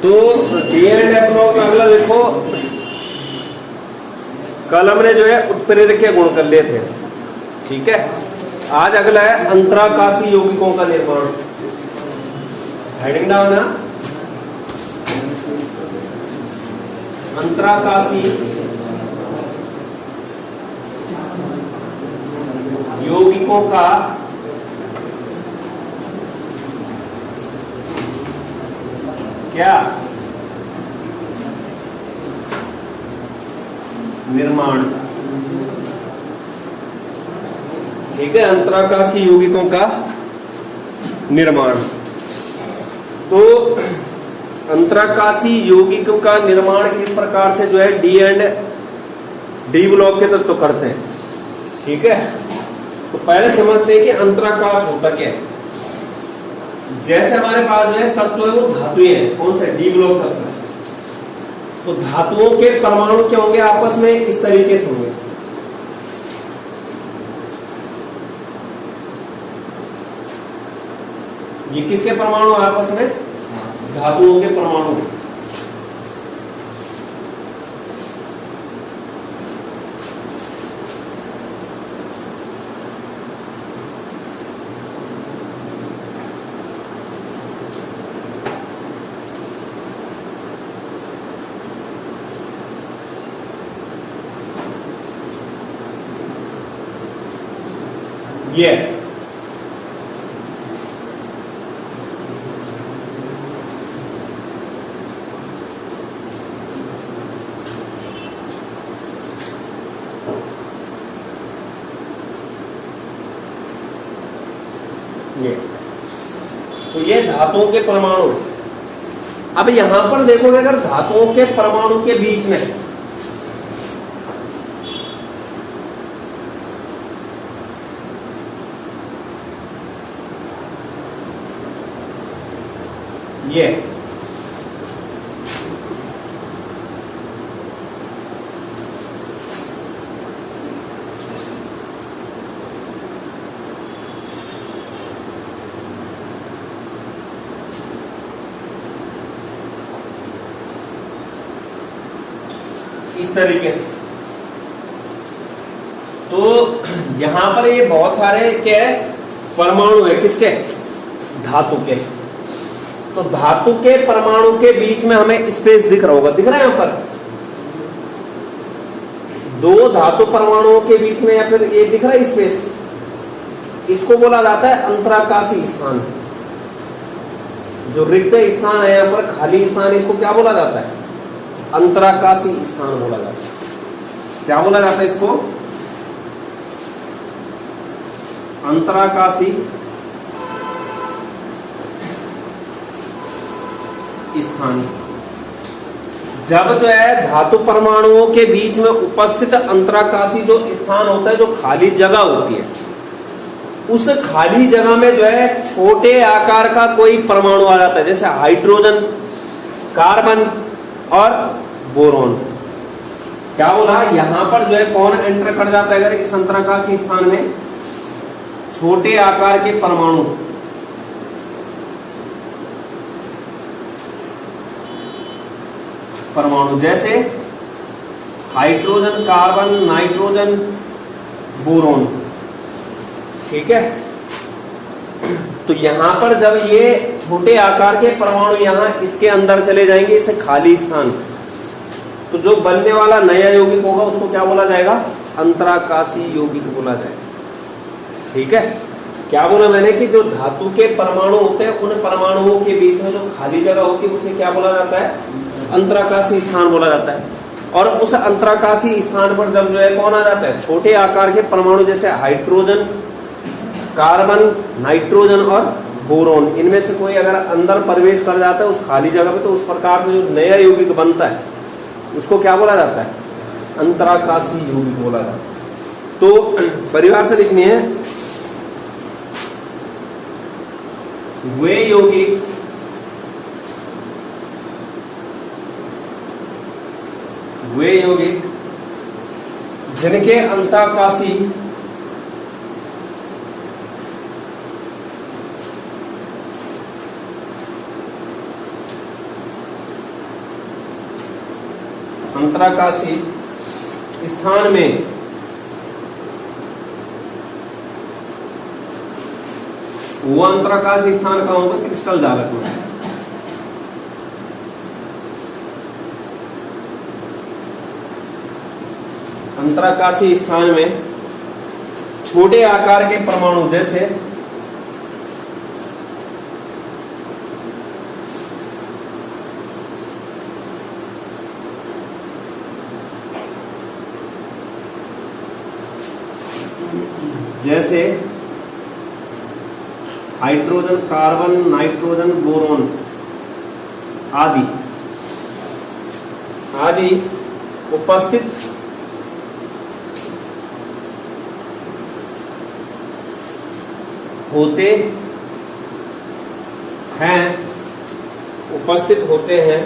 तो D and F block में अगला देखो, कल हमने जो है उत्प्रेरकीय गुण कर लिए थे, ठीक है। आज अगला है अंतराकाशी यौगिकों का निर्माण। हेडिंग डाउन है अंतराकाशी यौगिकों का क्या निर्माण, ठीक है। अंतराकाशी यौगिकों का निर्माण। तो अंतराकाशी यौगिकों का निर्माण किस प्रकार से जो है डी एंड डी ब्लॉक के तत्व करते हैं, ठीक है। तो पहले समझते हैं कि अंतराकाश होता क्या है। जैसे हमारे पास जो है तत्व है वो धातुएं हैं, कौन से डी ब्लॉक तत्व है। तो धातुओं के परमाणु क्या होंगे, आपस में इस तरीके से होंगे। ये किसके परमाणु आपस में, धातुओं के परमाणु। ये तो ये धातुओं के परमाणु। अब यहां पर देखोगे अगर धातुओं के परमाणु के बीच में ये इस तरीके से। तो यहां पर ये बहुत सारे क्या है, परमाणु है, किसके, धातु के। तो धातु के परमाणु के बीच में हमें स्पेस दिख रहा होगा, दिख रहा है यहां पर दो धातु परमाणुओं के बीच में, या फिर ये दिख रहा है स्पेस, इसको बोला जाता है अंतराकाशी स्थान। जो रिक्त स्थान है यहां पर, खाली स्थान, इसको क्या बोला जाता है, अंतराकाशी स्थान बोला जाता है। क्या बोला जाता है इसको, अंतराकाशी स्थान। जब जो है धातु परमाणुओं के बीच में उपस्थित अंतराकाशी जो स्थान होता है, जो खाली जगह होती है, उस खाली जगह में जो है छोटे आकार का कोई परमाणु आ जाता है, जैसे हाइड्रोजन, कार्बन और बोरोन। क्या बोला, यहां पर जो है कौन एंटर कर जाता है अगर इस अंतराकाशी स्थान में, छोटे आकार के परमाणु। परमाणु जैसे हाइड्रोजन, कार्बन, नाइट्रोजन, बोरोन, ठीक है। तो यहां पर जब ये छोटे आकार के परमाणु यहां इसके अंदर चले जाएंगे, इसे खाली स्थान, तो जो बनने वाला नया यौगिक होगा उसको क्या बोला जाएगा, अंतराकाशी यौगिक बोला जाएगा, ठीक है। क्या बोला मैंने कि जो धातु के परमाणु होते हैं, उन परमाणुओं के बीच में जो खाली जगह होती है उसे क्या बोला जाता है, अंतराकाशी स्थान बोला जाता है। और उस अंतराकाशी स्थान पर जब जो है कौन आ जाता है, छोटे आकार के परमाणु जैसे हाइड्रोजन, कार्बन, नाइट्रोजन और बोरोन, इनमें से कोई अगर अंदर प्रवेश कर जाता है उस खाली जगह पे, तो उस प्रकार से जो नया यौगिक बनता है उसको क्या बोला जाता है, अंतराकाशी यौगिक बोला जाता है। तो परिभाषा लिखनी है, वे यौगिक जिनके अंतराकाशी अंतराकाशी स्थान में वो अंतराकाशी स्थान कहाँ होगा? क्रिस्टल जालक में। अंतराकाशी स्थान में छोटे आकार के परमाणु जैसे हाइड्रोजन, कार्बन, नाइट्रोजन, बोरोन आदि आदि उपस्थित होते हैं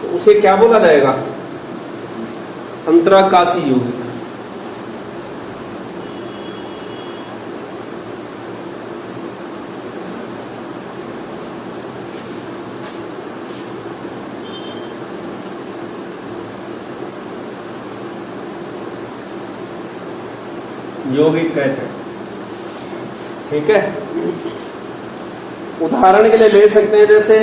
तो उसे क्या बोला जाएगा? अंतराकाशी यौगिक। यौगिक कहते हैं। ठीक है, उदाहरण के लिए ले सकते हैं जैसे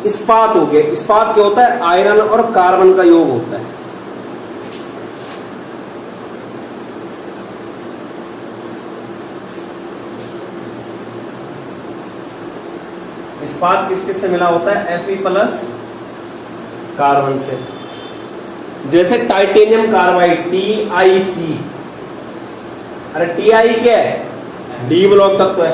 इस्पात हो गया। इस्पात क्या होता है? आयरन और कार्बन का योग होता है। इस्पात किस किस से मिला होता है? Fe प्लस कार्बन से। जैसे टाइटेनियम कार्बाइड TiC। अरे Ti क्या है? डी ब्लॉक तत्व है।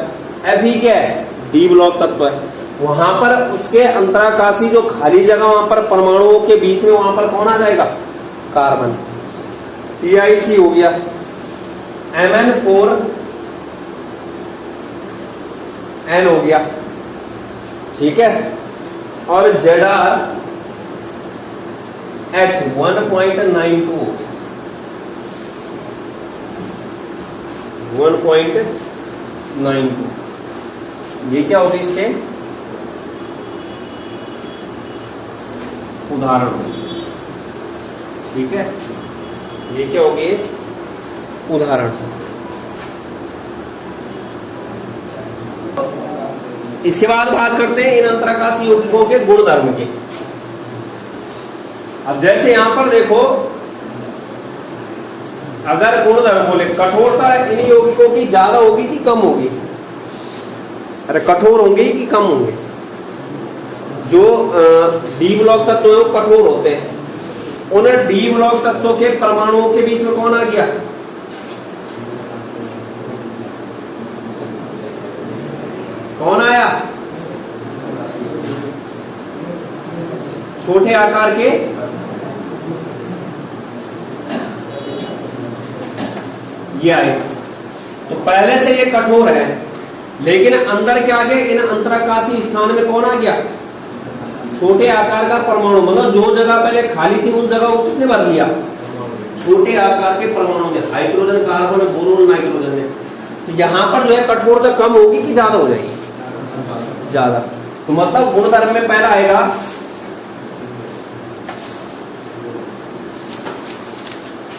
Fe क्या है? डी ब्लॉक तत्व है। वहां पर उसके अंतराकाशी जो खाली जगह वहां पर परमाणुओं के बीच में वहां पर कौन आ जाएगा? कार्बन। TiC हो गया। Mn4 N हो गया। ठीक है, और Zr H 1.92 ये क्या होगी? इसके उदाहरण। ठीक है, ये क्या होगी? उदाहरण। इसके बाद बात करते हैं इन अंतराकाशी यौगिकों के गुणधर्म के। अब जैसे यहां पर देखो, अगर गुणधर्म बोले, कठोरता इन यौगिकों की ज्यादा होगी कि कम होगी? अरे कठोर होंगे कि कम होंगे? जो डी ब्लॉक तत्व है वो कठोर होते हैं। उन डी ब्लॉक तत्वों के परमाणुओं के बीच में कौन आ गया? कौन आया? छोटे आकार के ये आए। तो पहले से ये कठोर है, लेकिन अंदर क्या आ गया? इन अंतराकाशी स्थान में कौन आ गया? छोटे आकार का परमाणु। मतलब जो जगह पहले खाली थी उस जगह को किसने भर लिया? छोटे आकार के परमाणु ने। हाइड्रोजन, कार्बन, बोरोन, नाइट्रोजन ने। तो यहां पर जो है कठोरता कम होगी कि ज्यादा हो जाएगी? ज्यादा। तो मतलब गुणधर्म में पहला आएगा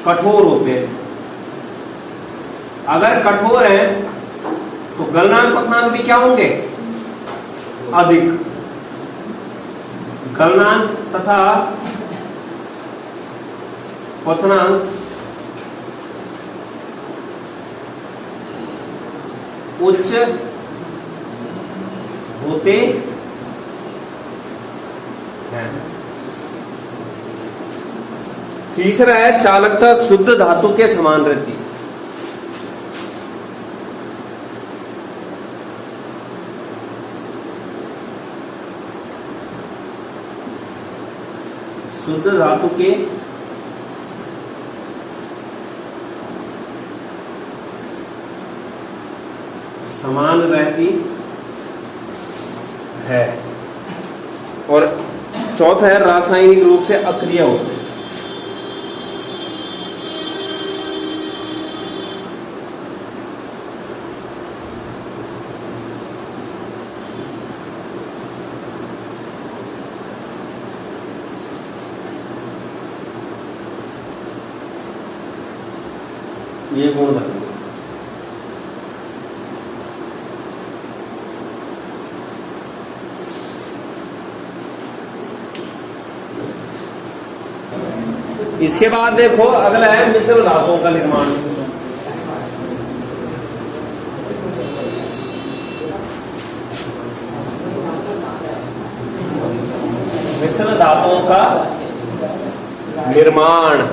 कठोर होते हैं। अगर कठोर है तो गलनांक क्वथनांक भी क्या होंगे? अधिक। गलनांक तथा क्वथनांक उच्च होते हैं। तीसरा है चालकता शुद्ध धातु के समान रहती है। शुद्ध धातु के समान रहती है। और चौथा है रासायनिक रूप से अक्रिय होती है। ये गुणधर्म। इसके बाद देखो अगला है मिश्र धातुओं का निर्माण। मिश्र धातुओं का निर्माण।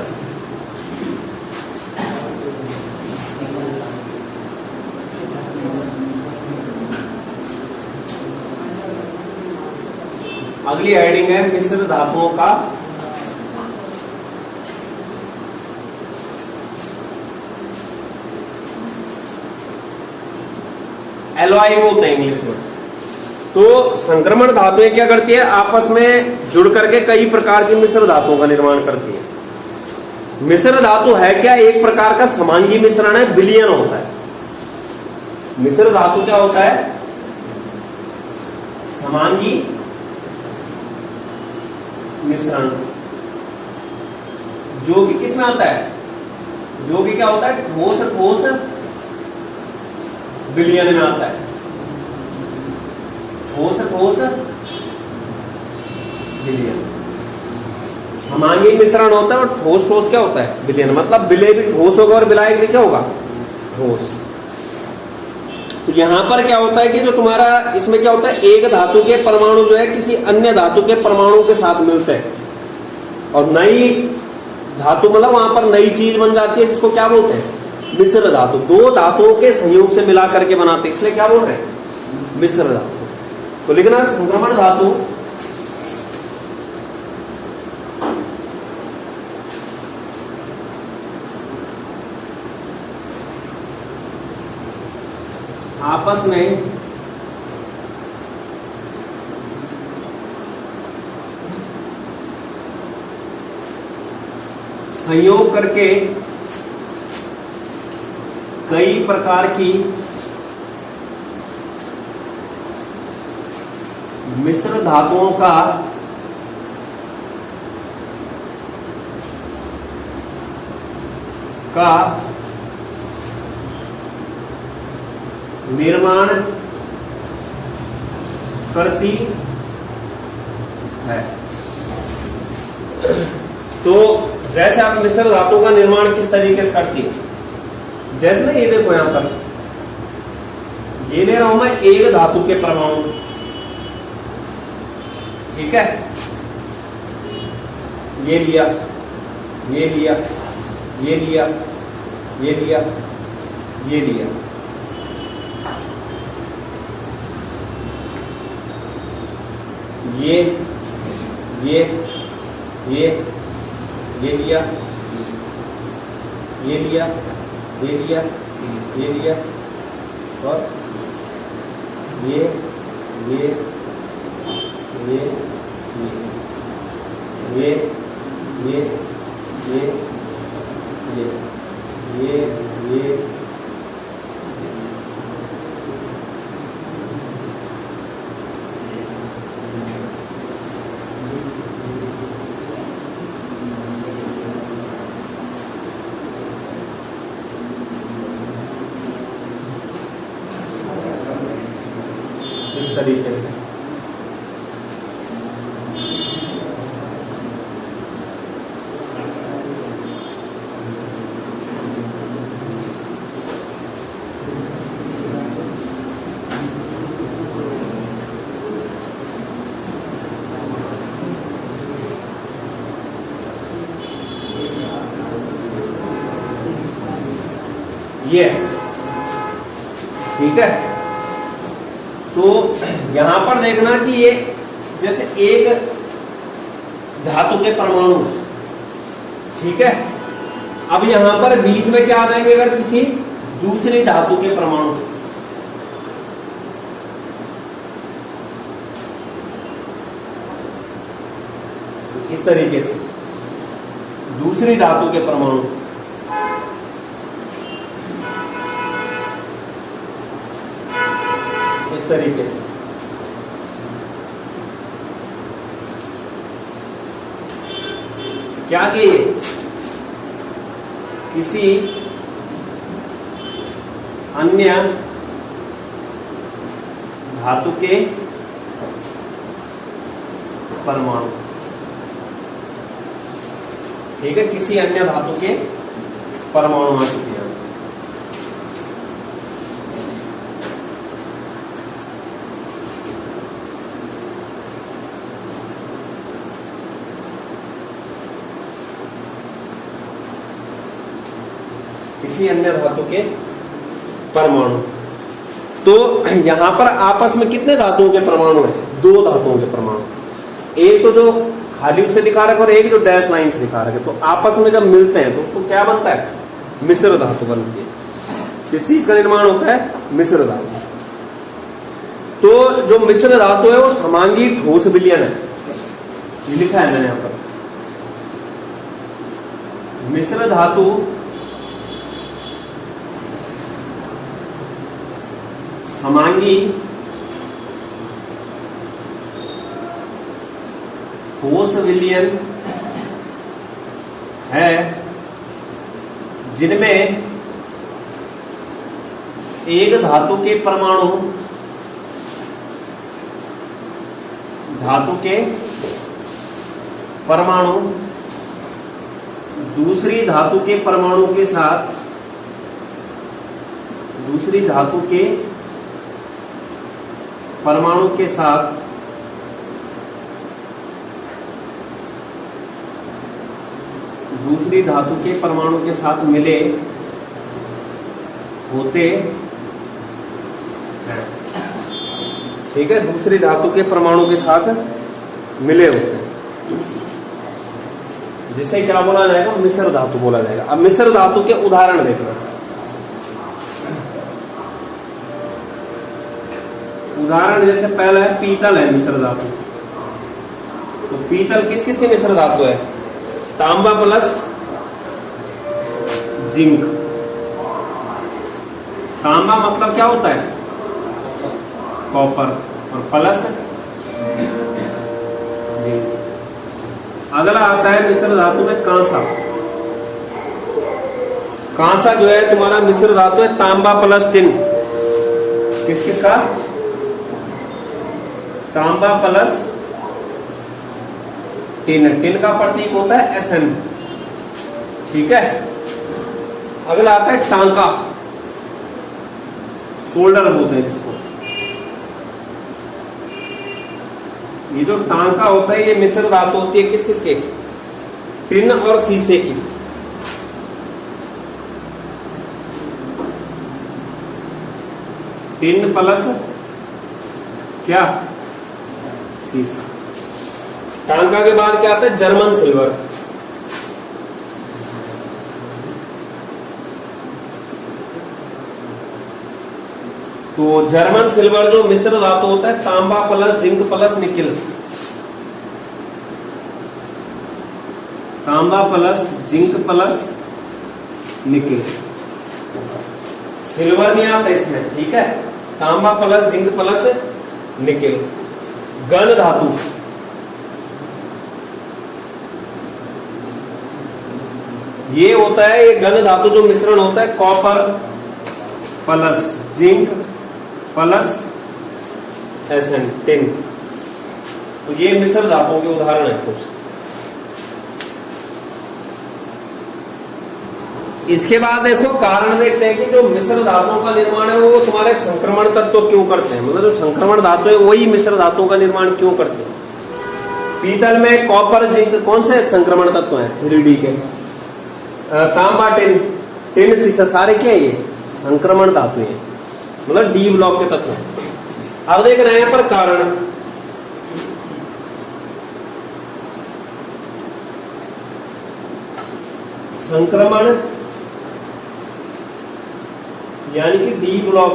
अगली हेडिंग है मिश्र धातुओं का एलॉय बोलते हैं इंग्लिश में। तो संक्रमण धातुएं क्या करती है, आपस में जुड़ करके कई प्रकार की मिश्र धातुओं का निर्माण करती है। मिश्र धातु है क्या, एक प्रकार का समांगी मिश्रण है, विलयन होता है। मिश्र धातु क्या होता है, समांगी मिश्रण, जो कि किसमें आता है, जो कि क्या होता है, ठोस ठोस विलयन में आता है। ठोस ठोस विलयन समांगी मिश्रण होता है, और ठोस ठोस क्या होता है, विलयन। मतलब विलय भी ठोस होगा और विलायक भी क्या होगा, ठोस। तो यहां पर क्या होता है कि जो तुम्हारा इसमें क्या होता है, एक धातु के परमाणु जो है किसी अन्य धातु के परमाणु के साथ मिलते हैं और नई धातु, मतलब वहां पर नई चीज बन जाती है, जिसको क्या बोलते हैं, मिश्र धातु। दो धातुओं के संयोग से मिला करके बनाते हैं, इसलिए क्या बोल रहे हैं, मिश्र धातु। तो लिखना संक्रमण धातु आपस में संयोग करके कई प्रकार की मिश्र धातुओं का निर्माण करती है। तो जैसे आप मिश्र धातु का निर्माण किस तरीके से करती है, जैसे ना ये देखो यहां पर ये ले रहा हूं मैं एक धातु के परमाणु, ठीक है, ये लिया, ये लिया, ये लिया, ये लिया, ये लिया, ये ये ये ये लिया, ये लिया, ये लिया, ये लिया, और ये ये ये ये ये ये ये ये इस तरीके से। ये ठीक है। तो यहां पर देखना कि ये जैसे एक धातु के परमाणु, ठीक है, अब यहां पर बीच में क्या आ जाएंगे, अगर किसी दूसरी धातु के परमाणु, इस तरीके से दूसरी धातु के परमाणु, इस तरीके से क्या किए, किसी अन्य धातु के परमाणु। ठीक है, किसी अन्य धातु के परमाणु आ चुके हैं। किसी अन्य धातु के परमाणु। तो यहां पर आपस में कितने धातुओं के परमाणु हैं? 2 धातुओं के परमाणु। एक तो जो खाली से दिखा रखा और एक जो डैश लाइन से दिखा रखे। तो आपस में जब मिलते हैं तो उसको क्या बनता है? मिश्र धातु बनती है। किस चीज का निर्माण होता है? मिश्र धातु। तो जो मिश्र धातु है वो समांगी ठोस विलयन है। ये लिखा है मैंने यहां पर। मिश्र धातु समांगी ठोस विलयन है जिनमें एक धातु के परमाणु दूसरी धातु के परमाणु के साथ दूसरी धातु के परमाणु के साथ दूसरी धातु के परमाणु के साथ मिले होते हैं। ठीक है, दूसरी धातु के परमाणु के साथ मिले होते हैं, जिसे क्या बोला जाएगा? मिश्र धातु बोला जाएगा। अब मिश्र धातु के उदाहरण देखना। उदाहरण जैसे पहला है पीतल है मिश्र धातु। तो पीतल किस किस की मिश्र धातु है? तांबा प्लस जिंक। तांबा मतलब क्या होता है? कॉपर, और प्लस जिंक। अगला आता है मिश्र धातु में कांसा। कांसा जो है तुम्हारा मिश्र धातु है तांबा प्लस टिन। किस किस का? तांबा प्लस टिन। टिन का प्रतीक होता है Sn। ठीक है, अगला आता है टांका। सोल्डर बोलते हैं जिसको। ये जो टांका होता है ये मिश्र धातु होती है किस किस के? टिन और शीशे की। टिन प्लस क्या? शीशा। टांका के बाद क्या आता है? German silver. तो जर्मन सिल्वर जो मिश्र धातु होता है तांबा प्लस जिंक प्लस निकिल। तांबा plus zinc plus nickel. Silver नहीं आता इसमें। ठीक है, तांबा plus zinc plus nickel. Gun धातु। ये होता है, ये गन धातु जो मिश्रण होता है copper plus zinc plus Sn tin. तो ये मिश्र धातुओं के उदाहरण है कुछ। इसके बाद देखो कारण देखते हैं कि जो मिश्र धातुओं का निर्माण है वो तुम्हारे संक्रमण तत्व क्यों करते हैं। मतलब जो संक्रमण धातु है वही मिश्र धातुओं का निर्माण क्यों करते हैं। पीतल में कॉपर जिंक कौन से संक्रमण तत्व हैं? 3D के। तांबा टिन, टिन शीशा सारे क्या है? ये संक्रमण धातु है, मतलब डी ब्लॉक के तत्व हैं। अब देख रहे हैं पर कारण। संक्रमण यानी कि डी ब्लॉक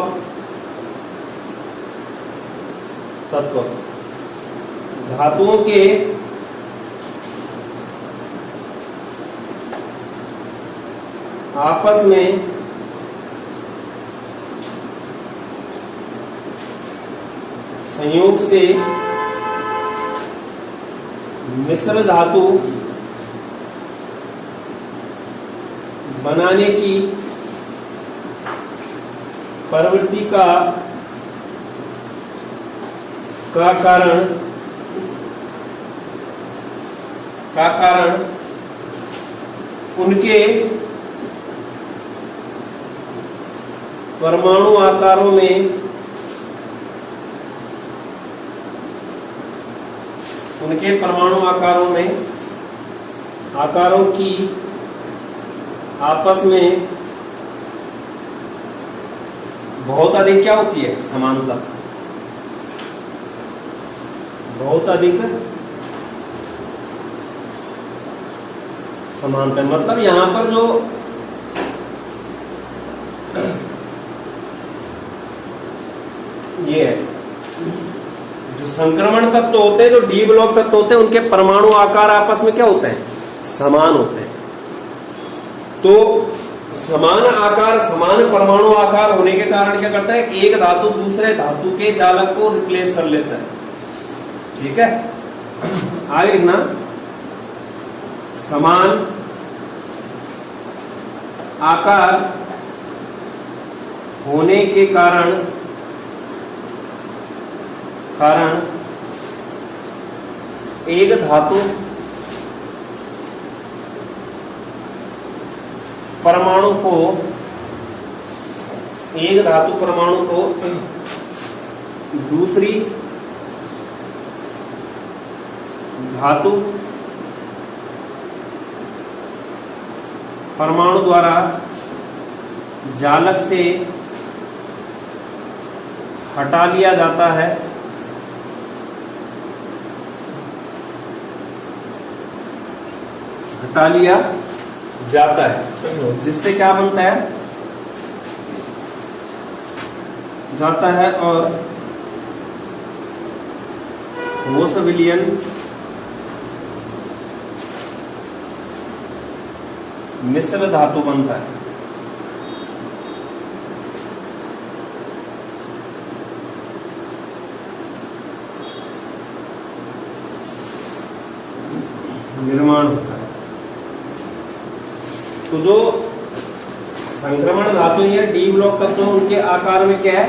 तत्व धातुओं के आपस में संयोग से मिश्र धातु बनाने की प्रवृत्ति का कारण उनके परमाणु आकारों में आकारों की आपस में बहुत अधिक क्या होती है? समानता। बहुत अधिक समानता मतलब यहां पर जो ये है, जो संक्रमण तत्व होते हैं, जो डी ब्लॉक तत्व होते हैं, उनके परमाणु आकार आपस में क्या होते हैं? समान होते हैं। तो समान आकार, समान परमाणु आकार होने के कारण क्या करता है? एक धातु दूसरे धातु के जालक को रिप्लेस कर लेता है। ठीक है, आगे लिखना, समान आकार होने के कारण एक धातु परमाणु को दूसरी धातु परमाणु द्वारा जालक से हटा लिया जाता है। जिससे क्या बनता है? जाता है और होस विलयन मिश्र धातु बनता है। निर्माण होता है। तो जो संक्रमण धातु या डी ब्लॉक तत्व, उनके आकार में क्या है?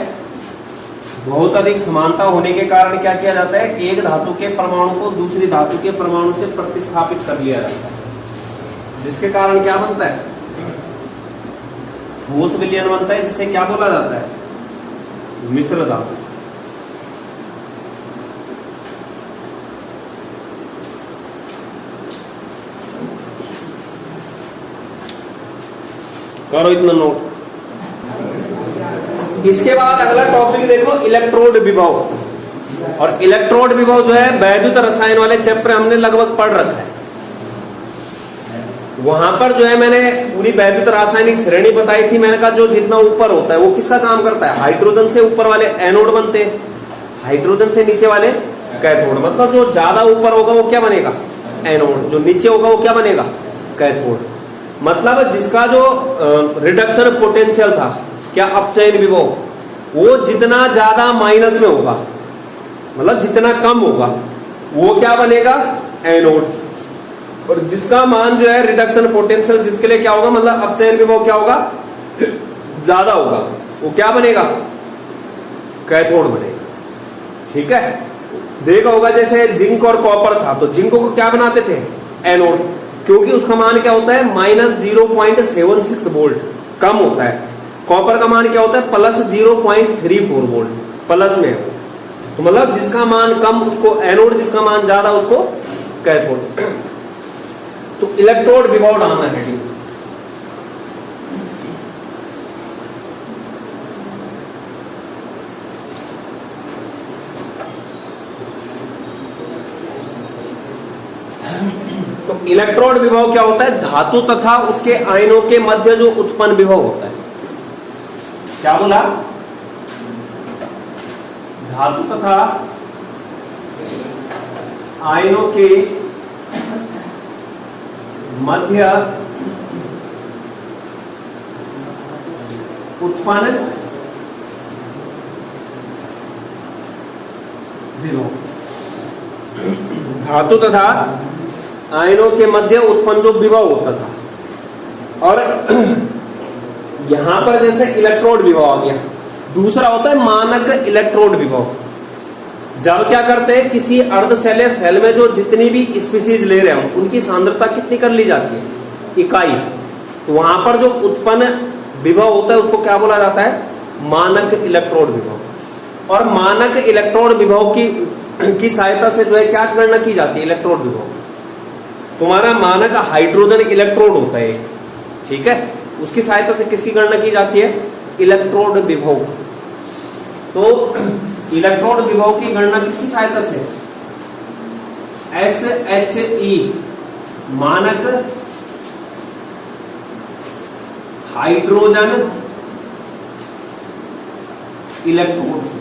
बहुत अधिक समानता होने के कारण क्या किया जाता है? एक धातु के परमाणु को दूसरी धातु के परमाणु से प्रतिस्थापित कर लिया जाता है, जिसके कारण क्या बनता है? होस विलयन बनता है, जिसे क्या बोला जाता है? मिश्र धातु। करो इतना नोट। इसके बाद अगला टॉपिक देखो, इलेक्ट्रोड विभव। और इलेक्ट्रोड विभव जो है वैद्युत रसायन वाले चैप्टर हमने लगभग पढ़ रखा है। वहां पर जो है मैंने पूरी वैद्युत रासायनिक श्रेणी बताई थी। मैंने कहा जो जितना ऊपर होता है वो किसका काम करता है? हाइड्रोजन से ऊपर वाले एनोड बनते हैं, हाइड्रोजन से नीचे वाले कैथोड। मतलब जो ज्यादा ऊपर होगा वो क्या बनेगा? एनोड। जो नीचे होगा वो क्या बनेगा? कैथोड। मतलब जिसका जो रिडक्शन पोटेंशियल था, क्या अपचयन विभव, वो जितना ज्यादा माइनस में होगा, मतलब जितना कम होगा, वो क्या बनेगा? एनोड। और जिसका मान जो है रिडक्शन पोटेंशियल, जिसके लिए क्या होगा, मतलब अपचयन विभव क्या होगा? ज्यादा होगा, वो क्या बनेगा? कैथोड बनेगा। ठीक है, देखा होगा जैसे जिंक और कॉपर था, तो जिंक को क्या बनाते थे? एनोड, क्योंकि उसका मान क्या होता है? -0.76 वोल्ट कम होता है। कॉपर का मान क्या होता है? +0.34 वोल्ट प्लस में। तो मतलब जिसका मान कम उसको एनोड, जिसका मान ज्यादा उसको कैथोड। तो इलेक्ट्रोड विभव डालना है। तो इलेक्ट्रोड विभव क्या होता है? धातु तथा उसके आयनों के मध्य जो उत्पन्न विभव होता है। क्या बोला? धातु तथा आयनों के मध्य उत्पन्न विभव। धातु तथा आयनों के मध्य उत्पन्न जो विभव होता था। और यहां पर जैसे इलेक्ट्रोड विभव आ गया, दूसरा होता है मानक इलेक्ट्रोड विभव। जब क्या करते हैं, किसी अर्धशैलीय सेल में जो जितनी भी स्पीसीज ले रहे हैं उनकी सांद्रता कितनी कर ली जाती है, इकाई। तो वहां पर जो उत्पन्न विभव होता है उसको क्या बोला जाता है, मानक इलेक्ट्रोड विभव। और मानक इलेक्ट्रोड विभव की सहायता से जो है क्या गणना की जाती है, इलेक्ट्रोड विभव। तुम्हारा मानक हाइड्रोजन इलेक्ट्रोड होता है, ठीक है, उसकी सहायता से किसकी गणना की जाती है, इलेक्ट्रोड विभव। तो इलेक्ट्रोड विभव की गणना किसकी सहायता से, SHE मानक हाइड्रोजन इलेक्ट्रोड से।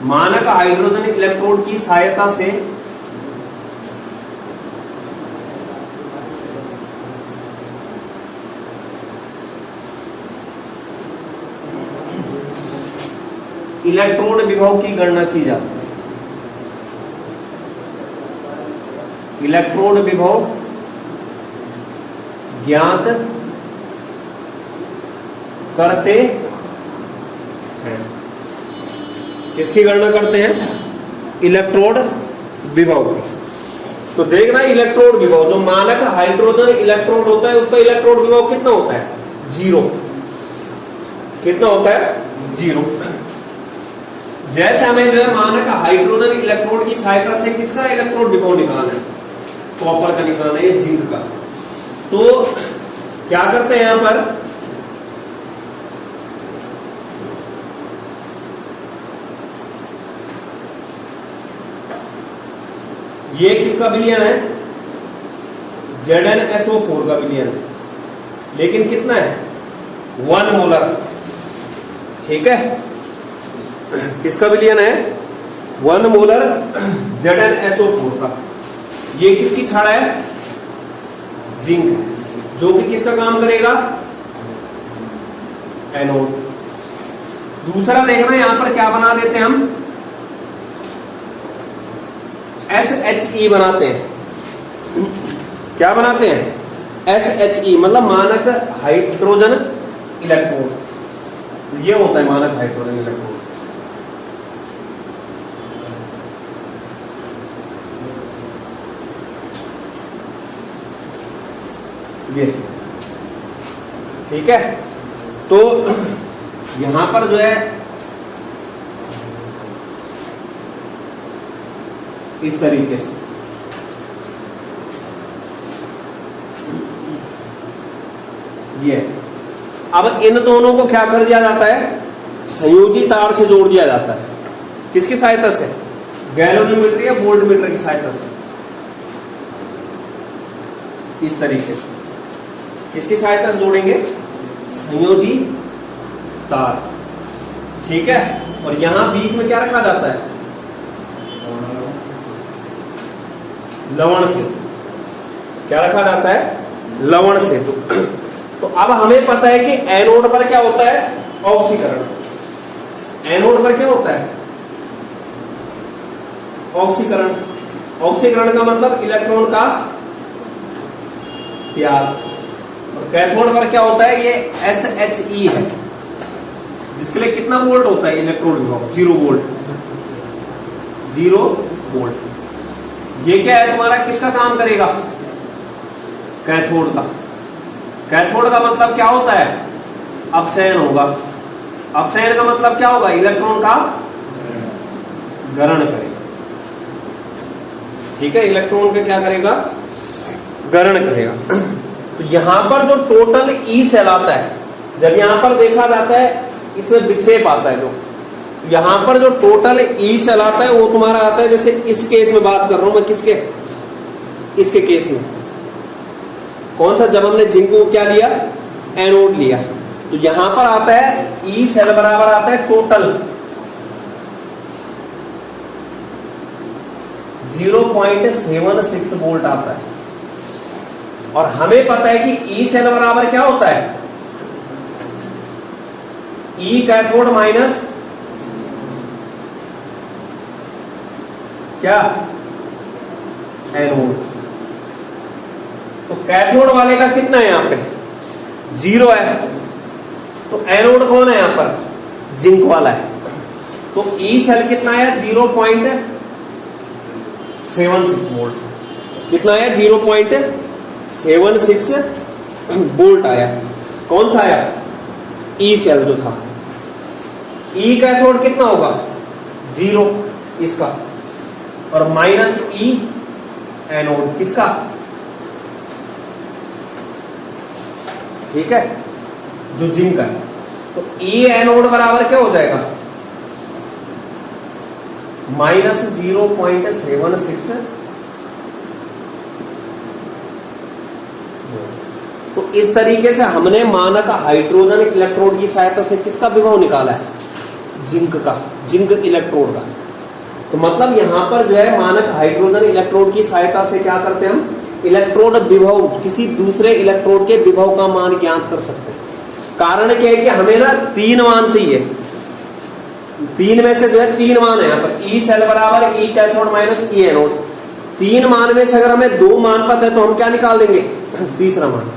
मानक हाइड्रोजन इलेक्ट्रोड की सहायता से इलेक्ट्रोड विभव की गणना की जाती है। इलेक्ट्रोड विभव ज्ञात करते हैं। किसकी गणना करते हैं, इलेक्ट्रोड विभव की। तो देखना इलेक्ट्रोड विभव, जो मानक हाइड्रोजन इलेक्ट्रोड होता है उसका इलेक्ट्रोड विभव कितना होता है, 0। कितना होता है, 0। जैसे हमें जो है मानक हाइड्रोजन इलेक्ट्रोड की सहायता से किसका इलेक्ट्रोड विभव निकालना है, कॉपर का निकालना है, जिंक का। तो क्या करते हैं यहां पर, ये किसका विलयन है, ZnSO4 का विलयन है, लेकिन कितना है, 1 मोलर। ठीक है, किसका विलयन है, 1 मोलर ZnSO4 का। ये किसकी छड़ है, जिंक, जो कि किसका काम करेगा, एनोड। दूसरा देखना यहां पर क्या बना देते हैं हम, SHE बनाते हैं। क्या बनाते हैं, SHE मतलब मानक हाइड्रोजन इलेक्ट्रोड। ये होता है मानक हाइड्रोजन इलेक्ट्रोड। ये ठीक है। तो यहां पर जो है इस तरीके से ये, अब इन दोनों को क्या कर दिया जाता है, संयोजी तार से जोड़ दिया जाता है। किसकी सहायता से, गैल्वेनोमीटर या वोल्टमीटर की सहायता से। इस तरीके से किसकी सहायता से जोड़ेंगे, संयोजी तार। ठीक है, और यहां बीच में क्या रखा जाता है, लवण से। क्या रखा जाता है, लवण से। तो अब हमें पता है कि एनोड पर क्या होता है, ऑक्सीकरण। एनोड पर क्या होता है, ऑक्सीकरण। ऑक्सीकरण का मतलब इलेक्ट्रॉन का त्याग। और कैथोड पर क्या होता है, ये SHE है, जिसके लिए कितना वोल्ट होता है इलेक्ट्रोड विभव, 0 वोल्ट। 0 वोल्ट। ये क्या है तुम्हारा, किसका काम करेगा, कैथोड का। कैथोड का मतलब क्या होता है, अपचयन होगा। अपचयन का मतलब क्या होगा, इलेक्ट्रॉन का ग्रहण करेगा। ठीक है, इलेक्ट्रॉन का क्या करेगा, ग्रहण करेगा। तो यहां पर जो टोटल ई सेल आता है, जब यहां पर देखा जाता है इसमें विक्षेप आता है, जो यहां पर जो टोटल ई सेल आता है वो तुम्हारा आता है, जैसे इस केस में बात कर रहा हूं मैं, किसके, इसके केस में कौन सा, जब हमने जिंक को क्या लिया, एनोड लिया। तो यहां पर आता है ई सेल बराबर आता है टोटल 0.76 वोल्ट आता है। और हमें पता है कि ई सेल बराबर क्या होता है, ई कैथोड माइनस क्या, एनोड। तो कैथोड वाले का कितना है यहां पे, 0 है, तो एनोड कौन है यहां पर, जिंक वाला है। तो ई सेल कितना है, 0.76 वोल्ट। कितना है, 0.76 वोल्ट आया। कौन सा आया, ई सेल जो था। ई कैथोड कितना होगा, 0 इसका, और माइनस ई एनोड किसका, ठीक है, जो जिंक का है। तो ई एनोड बराबर क्या हो जाएगा, -0.76। तो इस तरीके से हमने मानक हाइड्रोजन इलेक्ट्रोड की सहायता से किसका विभव निकाला है, जिंक का, जिंक इलेक्ट्रोड का। तो मतलब यहां पर जो है मानक हाइड्रोजन इलेक्ट्रोड की सहायता से क्या करते हैं हम, इलेक्ट्रोड विभव, किसी दूसरे इलेक्ट्रोड के विभव का मान ज्ञात कर सकते हैं। कारण क्या है कि हमें ना 3 मान चाहिए, 3 में से जो है 3 मान है यहाँ पर, ई सेल बराबर ई कैथोड माइनस ई एनोड। 3 मान में से अगर हमें 2 मान पता है तो हम क्या निकाल देंगे, तीसरा मान।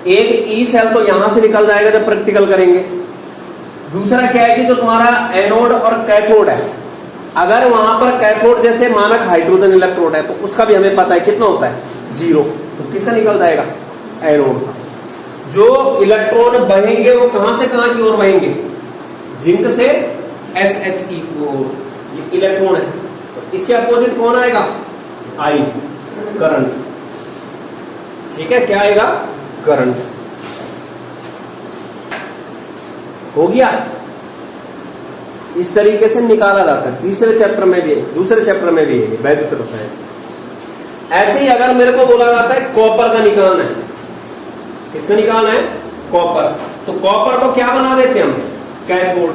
एक ई सेल तो यहां से निकल जाएगा जब प्रैक्टिकल करेंगे। दूसरा क्या है कि जो तुम्हारा एनोड और कैथोड है, अगर वहां पर कैथोड जैसे मानक हाइड्रोजन इलेक्ट्रोड है तो उसका भी हमें पता है कितना होता है, 0। तो किसका निकल जाएगा, एनोड का। जो इलेक्ट्रॉन बहेंगे वो कहां से कहां की ओर बहेंगे, जिंक से SHE की ओर। ये इलेक्ट्रॉन है, तो इसके अपोजिट कौन आएगा, आई, करंट। ठीक है, क्या आएगा, करंट। हो गया, इस तरीके से निकाला जाता है। तीसरे चैप्टर में भी, दूसरे चैप्टर में भी है वैद्युत रसायन। ऐसे ही अगर मेरे को बोला जाता है कॉपर का निकालना है, किसका निकालना है, कॉपर, तो कॉपर को क्या बना देते हैं हम, कैथोड।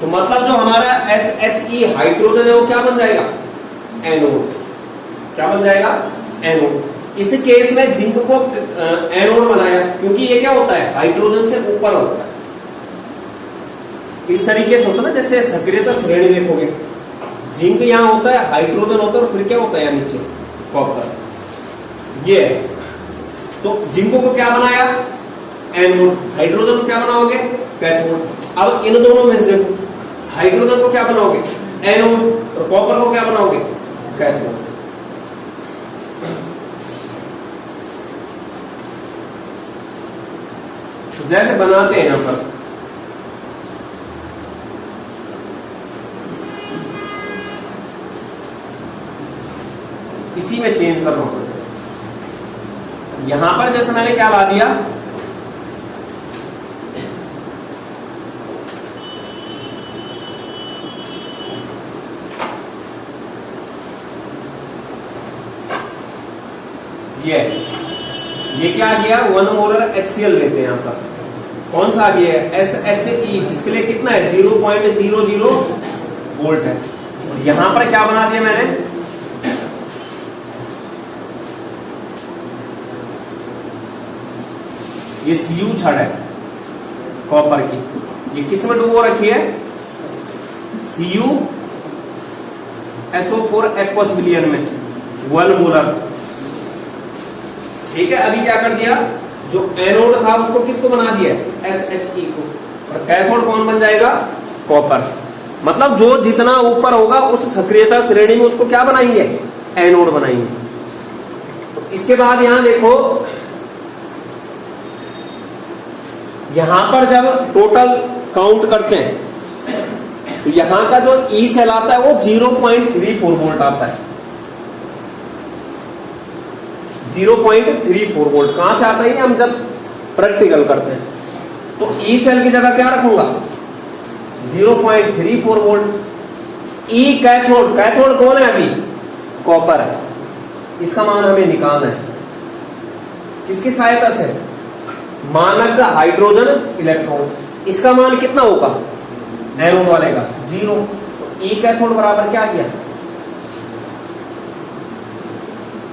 तो मतलब जो हमारा SHE हाइड्रोजन है वो क्या बन जाएगा, एनोड। क्या बन जाएगा, एनोड। इस केस में जिंक को एनोड बनाया क्योंकि ये क्या होता है, हाइड्रोजन से ऊपर होता है। इस तरीके से होता है ना, जैसे सक्रियता श्रेणी देखोगे, जिंक यहां होता है, हाइड्रोजन होता है, और फिर क्या होता है नीचे, कॉपर। ये है। तो जिंको को क्या बनाया, एनोड। हाइड्रोजन को क्या बनाओगे, कैथोड। अब इन दोनों में से देखो, हाइड्रोजन को क्या बनाओगे, एनोड, और कॉपर को क्या बनाओगे, कैथोड। जैसे बनाते हैं यहां पर, इसी में चेंज कर रहा हूं। यहां पर जैसे मैंने क्या ला दिया, ये क्या आ गया, 1 मोलर HCl लेते हैं यहां पर। कौन सा आ गया है, SHE, जिसके लिए कितना है, 0.00 वोल्ट है। और यहां पर क्या बना दिया मैंने, ये Cu छड़ है कॉपर की, ये किस में डुबो रखी है, CuSO4 एक्वस विलियन में, 1 मोलर। ठीक है, अभी क्या कर दिया, जो एनोड था उसको किसको बना दिया, SHE को, और कैथोड कौन बन जाएगा, कॉपर। मतलब जो जितना ऊपर होगा उस सक्रियता श्रेणी में उसको क्या बनाएंगे, एनोड बनाएंगे। तो इसके बाद यहां देखो, यहां पर जब टोटल काउंट करते हैं तो यहां का जो ई सेल आता है वो 0.34 वोल्ट आता है। 0.34 वोल्ट कहां से आता है, हम जब प्रैक्टिकल करते हैं। तो ई सेल की जगह क्या रखूंगा, 0.34 वोल्ट। ई कैथोड, कैथोड कौन है अभी, कॉपर है, इसका मान हमें निकालना है। किसकी सहायता से, मानक हाइड्रोजन इलेक्ट्रॉन। इसका मान कितना होगा, एनोड वाले का 0। तो ई कैथोड बराबर क्या किया,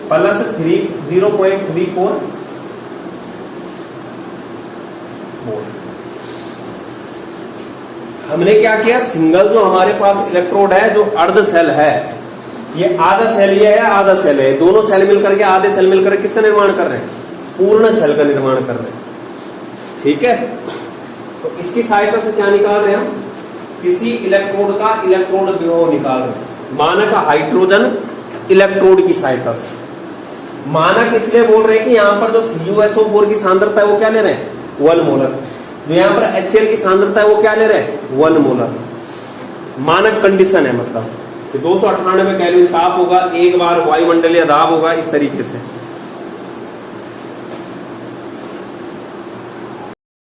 +3 0.34 वोल्ट। हमने क्या किया, सिंगल जो हमारे पास इलेक्ट्रोड है, जो अर्ध सेल है, ये आधा सेल ये है, आधा सेल है, दोनों सेल मिलकर के, आधे सेल मिलकर किसका निर्माण कर रहे हैं, पूर्ण सेल का निर्माण कर रहे हैं। ठीक है, तो इसकी सहायता से क्या निकाल रहे हैं हम, किसी इलेक्ट्रोड का इलेक्ट्रॉन विभव निकाल रहे हैं, मानक हाइड्रोजन इलेक्ट्रोड की सहायता से। मानक इसलिए बोल रहे हैं कि यहाँ पर जो CuSO4 की सांद्रता है वो क्या ले रहे हैं, 1 मोलर। जो यहाँ पर HCl की सांद्रता है वो क्या ले रहे हैं, 1 मोलर। मानक कंडीशन है, मतलब 298 केल्विन ताप होगा, एक बार वायुमंडलीय दाब होगा, इस तरीके से।